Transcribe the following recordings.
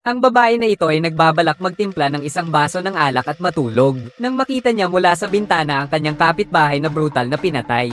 Ang babae na ito ay nagbabalak magtimpla ng isang baso ng alak at matulog, nang makita niya mula sa bintana ang kanyang kapitbahay na brutal na pinatay.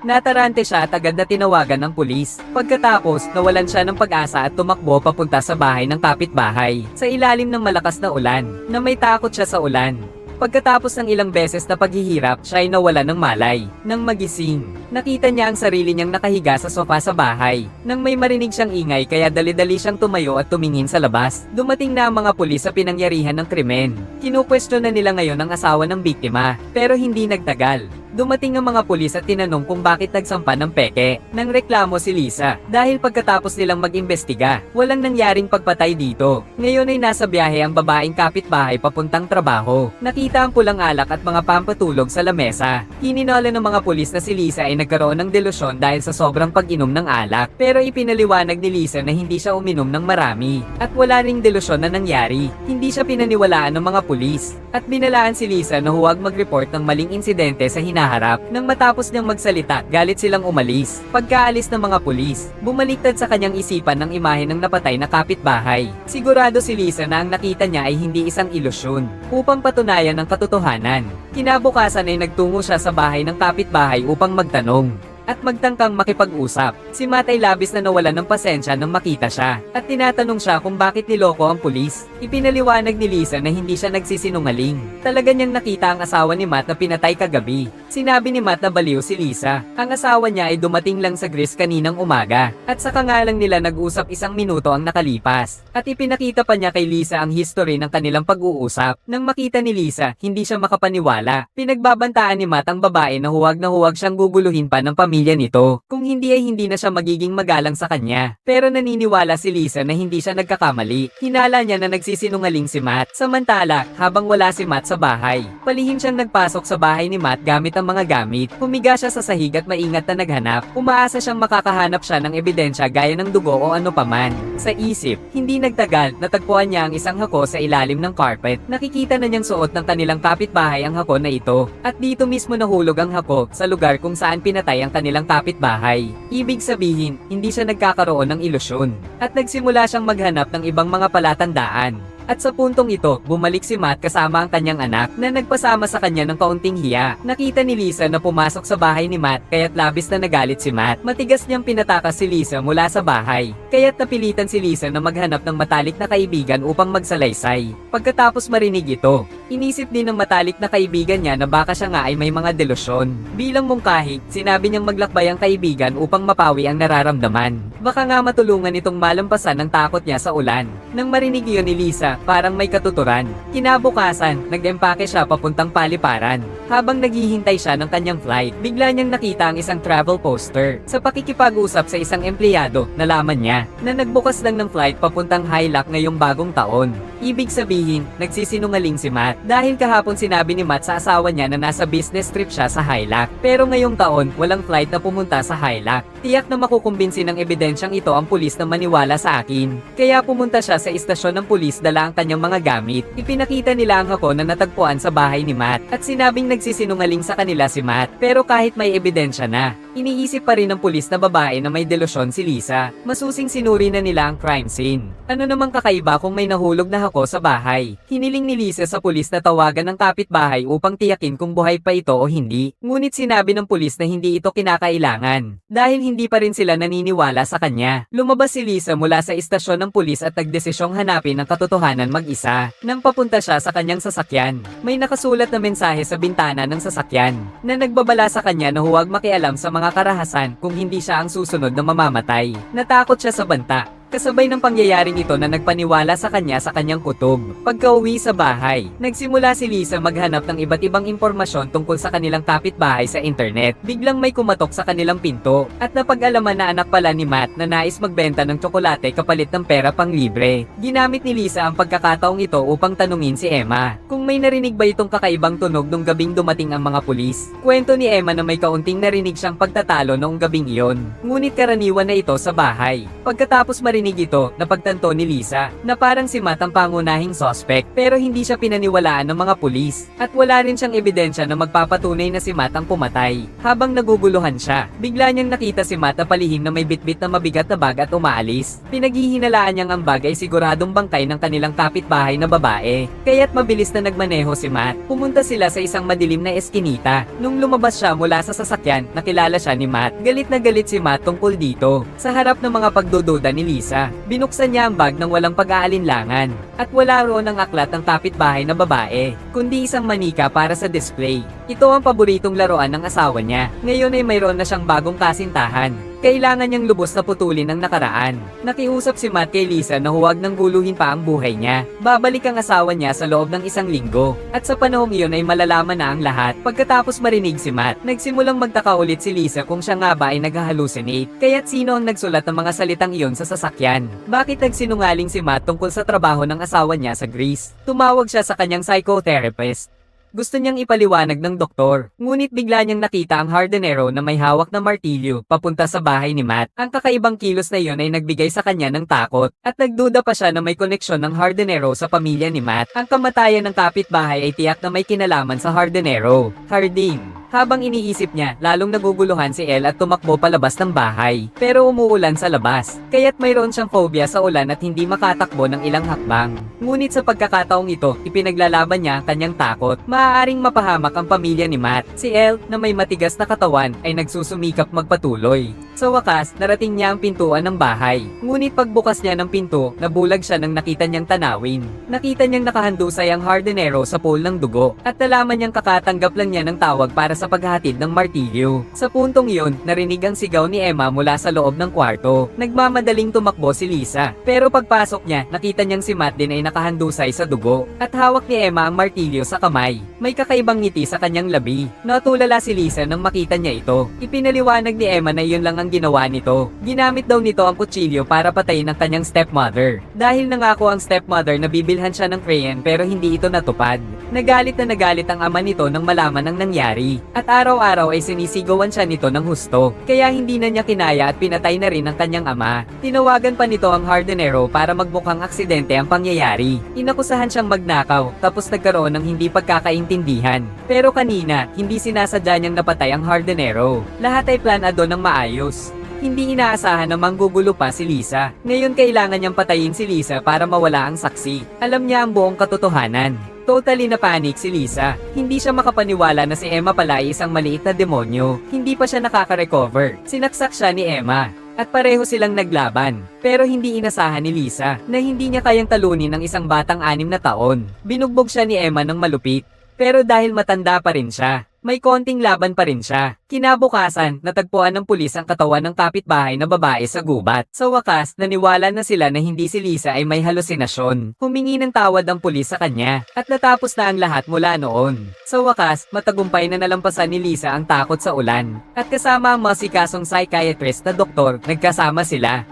Natarante siya at agad na tinawagan ng pulis. Pagkatapos, nawalan siya ng pag-asa at tumakbo papunta sa bahay ng kapitbahay, sa ilalim ng malakas na ulan, na may takot siya sa ulan. Pagkatapos ng ilang beses na paghihirap, siya ay nawala ng malay. Nang magising, nakita niya ang sarili niyang nakahiga sa sofa sa bahay. Nang may marinig siyang ingay kaya dali-dali siyang tumayo at tumingin sa labas. Dumating na ang mga pulis sa pinangyarihan ng krimen. Kinukwestiyon na nila ngayon ang asawa ng biktima, pero hindi nagtagal. Dumating ang mga pulis at tinanong kung bakit nagsampa ng peke. Nang reklamo si Lisa, dahil pagkatapos nilang mag-imbestiga, walang nangyaring pagpatay dito. Ngayon ay nasa biyahe ang babaeng kapitbahay papuntang trabaho. Nakita ang pulang alak at mga pampatulog sa lamesa. Hininola ng mga pulis na si Lisa ay nagkaroon ng delusyon dahil sa sobrang pag-inom ng alak. Pero ipinaliwanag ni Lisa na hindi siya uminom ng marami. At wala ring delusyon na nangyari. Hindi siya pinaniwalaan ng mga pulis. At binalaan si Lisa na huwag mag-report ng maling insidente sa hinaharap. Nang matapos niyang magsalita, galit silang umalis. Pagkaalis ng mga pulis, bumaliktad sa kanyang isipan ng imahe ng napatay na kapitbahay. Sigurado si Lisa na ang nakita niya ay hindi isang ilusyon, upang patunayan ang katotohanan. Kinabukasan ay nagtungo siya sa bahay ng kapitbahay upang magtanong at magtangkang makipag-usap. Si Matt ay labis na nawalan ng pasensya nang makita siya, at tinatanong siya kung bakit niloko ang pulis. Ipinaliwanag ni Lisa na hindi siya nagsisinungaling. Talaga niyang nakita ang asawa ni Matt na pinatay kagabi. Sinabi ni Matt na baliw si Lisa. Ang asawa niya ay dumating lang sa Greece kaninang umaga, at saka nga lang nila nag-usap 1 minuto ang nakalipas. At ipinakita pa niya kay Lisa ang history ng kanilang pag-uusap. Nang makita ni Lisa, hindi siya makapaniwala. Pinagbabantaan ni Matt ang babae na huwag siyang guguluhin pa ng pamilya nito. Kung hindi ay hindi na siya magiging magalang sa kanya. Pero naniniwala si Lisa na hindi siya nagkakamali. Hinala niya na nagsisinungaling si Matt. Samantala, habang wala si Matt sa bahay, palihim siyang nagpasok sa bahay ni Matt gamit ang mga gamit. Humiga siya sa sahig at maingat na naghanap. Umaasa siyang makakahanap siya ng ebidensya gaya ng dugo o ano paman. Sa isip, hindi nagtagal, natagpuan niya ang isang hako sa ilalim ng carpet. Nakikita na niyang suot ng kanilang kapitbahay ang hako na ito. At dito mismo nahulog ang hako sa lugar kung saan pinatay ang kanilang kapitbahay. Ibig sabihin, hindi siya nagkakaroon ng ilusyon. At nagsimula siyang maghanap ng ibang mga palatandaan. At sa puntong ito, bumalik si Matt kasama ang kanyang anak na nagpasama sa kanya ng kaunting hiya. Nakita ni Lisa na pumasok sa bahay ni Matt kaya't labis na nagalit si Matt. Matigas niyang pinatakas si Lisa mula sa bahay. Kaya't napilitan si Lisa na maghanap ng matalik na kaibigan upang magsalaysay. Pagkatapos marinig ito, inisip din ng matalik na kaibigan niya na baka siya nga ay may mga delusyon. Bilang mungkahi, sinabi niyang maglakbay ang kaibigan upang mapawi ang nararamdaman. Baka nga matulungan itong malampasan ng takot niya sa ulan. Nang marinig iyon ni Lisa, parang may katuturan. Kinabukasan, nag-empake siya papuntang paliparan. Habang naghihintay siya ng kanyang flight, bigla niyang nakita ang isang travel poster. Sa pakikipag-usap sa isang empleyado, nalaman niya na nagbukas lang ng flight papuntang Hilak ngayong bagong taon. Ibig sabihin, nagsisinungaling si Matt dahil kahapon sinabi ni Matt sa asawa niya na nasa business trip siya sa Hilak. Pero ngayong taon, walang flight na pumunta sa Hilak. Tiyak na makukumbinsi ng ebidensyang ito ang pulis na maniwala sa akin. Kaya pumunta siya sa istasyon ng pulis dala ang kanyang mga gamit. Ipinakita nila ang hako na natagpuan sa bahay ni Matt at sinabing nagsisinungaling sa kanila si Matt. Pero kahit may ebidensya na, iniisip pa rin ng pulis na babae na may delusyon si Lisa. Masusing sinuri na nila ang crime scene. Ano namang kakaiba kung may nahulog na hako sa bahay? Hiniling ni Lisa sa pulis na tawagan ng kapitbahay upang tiyakin kung buhay pa ito o hindi. Ngunit sinabi ng pulis na hindi ito kinakailangan dahil hindi pa rin sila naniniwala sa kanya. Lumabas si Lisa mula sa istasyon ng pulis at nagdesisyong hanapin ang katotohanan mag-isa. Nang papunta siya sa kanyang sasakyan, may nakasulat na mensahe sa bintana ng sasakyan na nagbabala sa kanya na huwag makialam sa mga karahasan kung hindi siya ang susunod na mamamatay. Natakot siya sa banta. Kasabay ng pangyayaring ito na nagpaniwala sa kanya sa kanyang kutob. Pagka-uwi sa bahay, nagsimula si Lisa maghanap ng iba't ibang impormasyon tungkol sa kanilang kapitbahay sa internet. Biglang may kumatok sa kanilang pinto at napag-alaman na anak pala ni Matt na nais magbenta ng tsokolate kapalit ng pera pang libre. Ginamit ni Lisa ang pagkakataong ito upang tanungin si Emma kung may narinig ba itong kakaibang tunog nung gabing dumating ang mga pulis. Kwento ni Emma na may kaunting narinig siyang pagtatalo noong gabing iyon. Ngunit karaniwan na ito sa bahay. Pagkatapos marinig marinig ito, napagtanto ni Lisa, na parang si Matt ang pangunahing suspect, pero hindi siya pinaniwalaan ng mga pulis, at wala rin siyang ebidensya na magpapatunay na si Matt ang pumatay. Habang naguguluhan siya, bigla niyang nakita si Matt na palihim na may bitbit na mabigat na bag at umaalis. Pinaghihinalaan niyang ang bag ay siguradong bangkay ng kanilang kapitbahay na babae, kaya't mabilis na nagmaneho si Matt. Pumunta sila sa isang madilim na eskinita. Nung lumabas siya mula sa sasakyan, nakilala siya ni Matt. Galit na galit si Matt tungkol dito. Sa harap ng mga pagdududa ni Lisa, binuksan niya ang bag ng walang pag-aalinlangan. At wala roon ang aklat ng kapitbahay na babae, kundi isang manika para sa display. Ito ang paboritong laruan ng asawa niya. Ngayon ay mayroon na siyang bagong kasintahan. Kailangan niyang lubos na putulin ang nakaraan. Nakiusap si Matt kay Lisa na huwag nang guluhin pa ang buhay niya. Babalik ang asawa niya sa loob ng 1 linggo. At sa panahong iyon ay malalaman na ang lahat. Pagkatapos marinig si Matt, nagsimulang magtaka ulit si Lisa kung siya nga ba ay nag-hallucinate. Kaya't sino ang nagsulat ng mga salitang iyon sa sasakyan? Bakit nagsinungaling si Matt tungkol sa trabaho ng asawa niya sa Greece? Tumawag siya sa kanyang psychotherapist. Gusto niyang ipaliwanag ng doktor, ngunit bigla niyang nakita ang hardinero na may hawak na martilyo papunta sa bahay ni Matt. Ang kakaibang kilos na iyon ay nagbigay sa kanya ng takot, at nagduda pa siya na may koneksyon ng hardinero sa pamilya ni Matt. Ang kamatayan ng kapitbahay ay tiyak na may kinalaman sa hardinero. Hardin. Habang iniisip niya, lalong naguguluhan si Elle at tumakbo palabas ng bahay. Pero umuulan sa labas, kaya't mayroon siyang phobia sa ulan at hindi makatakbo ng ilang hakbang. Ngunit sa pagkakataong ito, ipinaglalaban niya ang kanyang takot. Maaaring mapahamak ang pamilya ni Matt. Si Elle, na may matigas na katawan, ay nagsusumikap magpatuloy. Sa wakas, narating niya ang pintuan ng bahay. Ngunit pagbukas niya ng pinto, nabulag siya nang nakita niyang tanawin. Nakita niyang nakahandusay ang hardinero sa pool ng dugo, at nalaman niyang kakatanggap lang niya ng tawag para sa paghahatid ng martilyo. Sa puntong iyon, narinig ang sigaw ni Emma mula sa loob ng kwarto. Nagmamadaling tumakbo si Lisa, pero pagpasok niya, nakita niyang si Matt din ay nakahandusay sa dugo, at hawak ni Emma ang martilyo sa kamay. May kakaibang ngiti sa kanyang labi. Natulala si Lisa nang makita niya ito. Ipinaliwanag ni Emma na iyon lang ang ginawa nito. Ginamit daw nito ang kutsilyo para patayin ang kanyang stepmother. Dahil nangako ang stepmother na bibilhan siya ng crayon pero hindi ito natupad. Nagalit na nagalit ang ama nito nang malaman ang nangyari. At araw-araw ay sinisigawan siya nito ng husto. Kaya hindi na niya kinaya at pinatay na rin ang kanyang ama. Tinawagan pa nito ang hardinero para magmukhang aksidente ang pangyayari. Inakusahan siyang magnakaw, tapos nagkaroon ng hindi pagkakaintindihan. Pero kanina, hindi sinasadya niyang napatay ang hardinero. Lahat ay planado ng maayos. Hindi inaasahan na manggugulo pa si Lisa. Ngayon kailangan niyang patayin si Lisa para mawala ang saksi. Alam niya ang buong katotohanan. Totally na panic si Lisa. Hindi siya makapaniwala na si Emma pala ay isang maliit na demonyo. Hindi pa siya nakaka-recover. Sinaksak siya ni Emma. At pareho silang naglaban. Pero hindi inasahan ni Lisa na hindi niya kayang talunin ng isang batang 6 na taon. Binugbog siya ni Emma ng malupit. Pero dahil matanda pa rin siya, may konting laban pa rin siya. Kinabukasan, natagpuan ng pulis ang katawan ng kapitbahay na babae sa gubat. Sa wakas, naniwala na sila na hindi si Lisa ay may halusinasyon. Humingi ng tawad ang pulis sa kanya, at natapos na ang lahat mula noon. Sa wakas, matagumpay na nalampasan ni Lisa ang takot sa ulan. At kasama ang masikasong psychiatrist na doktor, nagkasama sila.